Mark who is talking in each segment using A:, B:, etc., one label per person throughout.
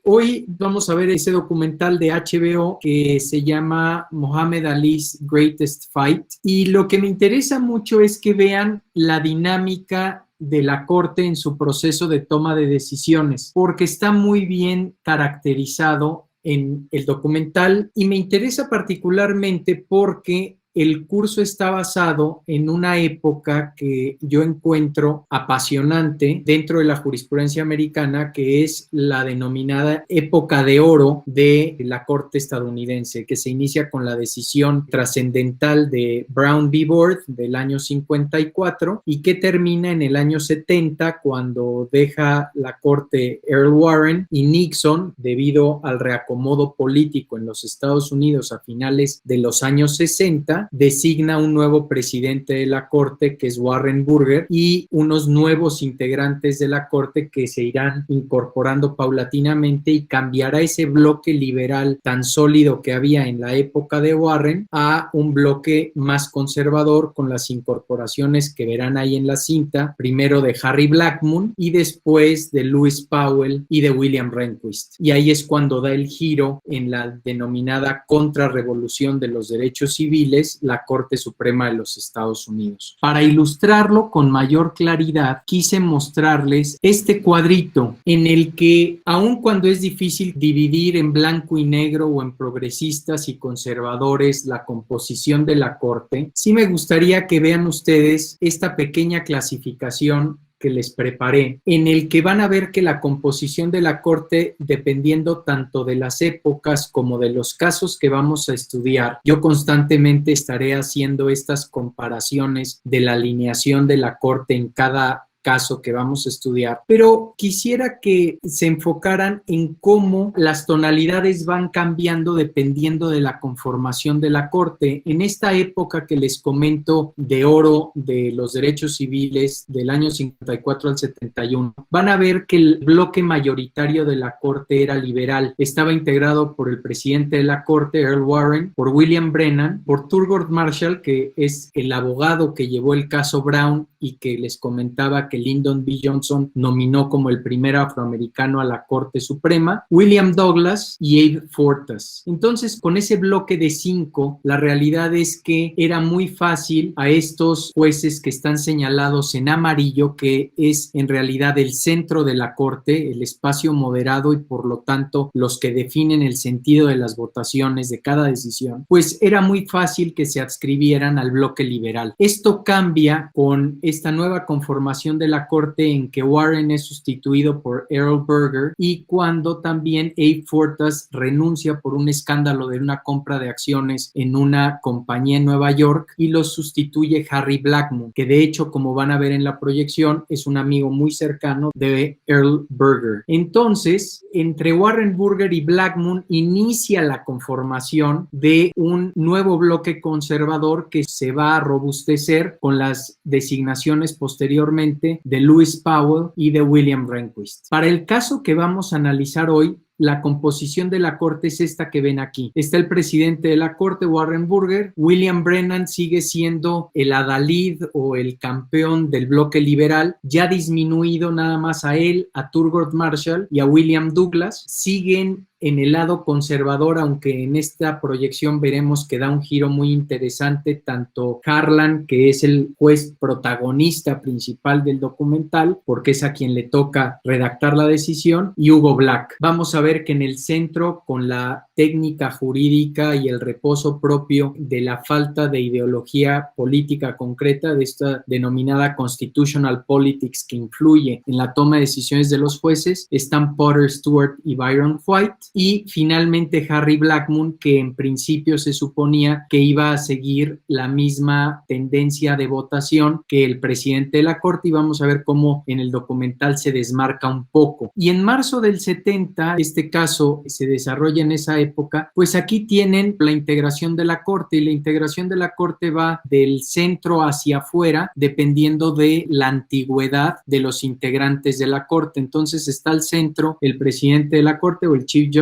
A: Hoy vamos a ver ese documental de HBO que se llama Muhammad Ali's Greatest Fight, y lo que me interesa mucho es que vean la dinámica de la corte en su proceso de toma de decisiones, porque está muy bien caracterizado en el documental y me interesa particularmente porque el curso está basado en una época que yo encuentro apasionante dentro de la jurisprudencia americana, que es la denominada época de oro de la Corte estadounidense, que se inicia con la decisión trascendental de Brown v. Board del año 54 y que termina en el año 70 cuando deja la Corte Earl Warren y Nixon, debido al reacomodo político en los Estados Unidos a finales de los años 60, designa un nuevo presidente de la Corte, que es Warren Burger, y unos nuevos integrantes de la Corte que se irán incorporando paulatinamente, y cambiará ese bloque liberal tan sólido que había en la época de Warren a un bloque más conservador, con las incorporaciones que verán ahí en la cinta, primero de Harry Blackmun y después de Lewis Powell y de William Rehnquist. Y ahí es cuando da el giro en la denominada contrarrevolución de los derechos civiles, la Corte Suprema de los Estados Unidos. Para ilustrarlo con mayor claridad, quise mostrarles este cuadrito en el que, aun cuando es difícil dividir en blanco y negro o en progresistas y conservadores la composición de la Corte, sí me gustaría que vean ustedes esta pequeña clasificación que les preparé, en el que van a ver que la composición de la Corte, dependiendo tanto de las épocas como de los casos que vamos a estudiar, yo constantemente estaré haciendo estas comparaciones de la alineación de la Corte en cada caso que vamos a estudiar, pero quisiera que se enfocaran en cómo las tonalidades van cambiando dependiendo de la conformación de la Corte. En esta época que les comento de oro de los derechos civiles del año 54 al 71, van a ver que el bloque mayoritario de la Corte era liberal. Estaba integrado por el presidente de la Corte, Earl Warren, por William Brennan, por Thurgood Marshall, que es el abogado que llevó el caso Brown y que les comentaba que Lyndon B. Johnson nominó como el primer afroamericano a la Corte Suprema, William Douglas y Abe Fortas. Entonces, con ese bloque de 5, la realidad es que era muy fácil a estos jueces que están señalados en amarillo, que es en realidad el centro de la Corte, el espacio moderado y por lo tanto los que definen el sentido de las votaciones de cada decisión, pues era muy fácil que se adscribieran al bloque liberal. Esto cambia con esta nueva conformación de la Corte, en que Warren es sustituido por Earl Burger y cuando también Abe Fortas renuncia por un escándalo de una compra de acciones en una compañía en Nueva York y lo sustituye Harry Blackmun, que de hecho, como van a ver en la proyección, es un amigo muy cercano de Earl Burger. Entonces, entre Warren Burger y Blackmun inicia la conformación de un nuevo bloque conservador que se va a robustecer con las designaciones posteriormente de Lewis Powell y de William Rehnquist. Para el caso que vamos a analizar hoy, la composición de la Corte es esta que ven aquí. Está el presidente de la Corte, Warren Burger. William Brennan sigue siendo el adalid o el campeón del bloque liberal, ya disminuido nada más a él, a Thurgood Marshall y a William Douglas. Siguen en el lado conservador, aunque en esta proyección veremos que da un giro muy interesante, tanto Harlan, que es el juez protagonista principal del documental, porque es a quien le toca redactar la decisión, y Hugo Black. Vamos a ver que en el centro, con la técnica jurídica y el reposo propio de la falta de ideología política concreta, de esta denominada constitutional politics que influye en la toma de decisiones de los jueces, están Potter Stewart y Byron White. Y finalmente Harry Blackmun, que en principio se suponía que iba a seguir la misma tendencia de votación que el presidente de la Corte, y vamos a ver cómo en el documental se desmarca un poco. Y en marzo del 70, este caso se desarrolla en esa época, pues aquí tienen la integración de la Corte, y la integración de la Corte va del centro hacia afuera, dependiendo de la antigüedad de los integrantes de la Corte. Entonces está al centro el presidente de la Corte o el Chief Justice,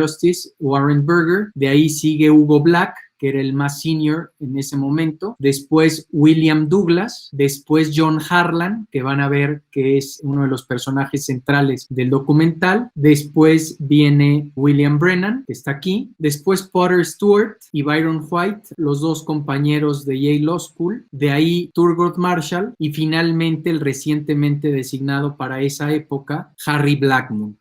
A: Warren Burger, de ahí sigue Hugo Black, que era el más senior en ese momento, después William Douglas, después John Harlan, que van a ver que es uno de los personajes centrales del documental, después viene William Brennan, que está aquí, después Potter Stewart y Byron White, los dos compañeros de Yale Law School, de ahí Thurgood Marshall y finalmente el recientemente designado para esa época, Harry Blackmun.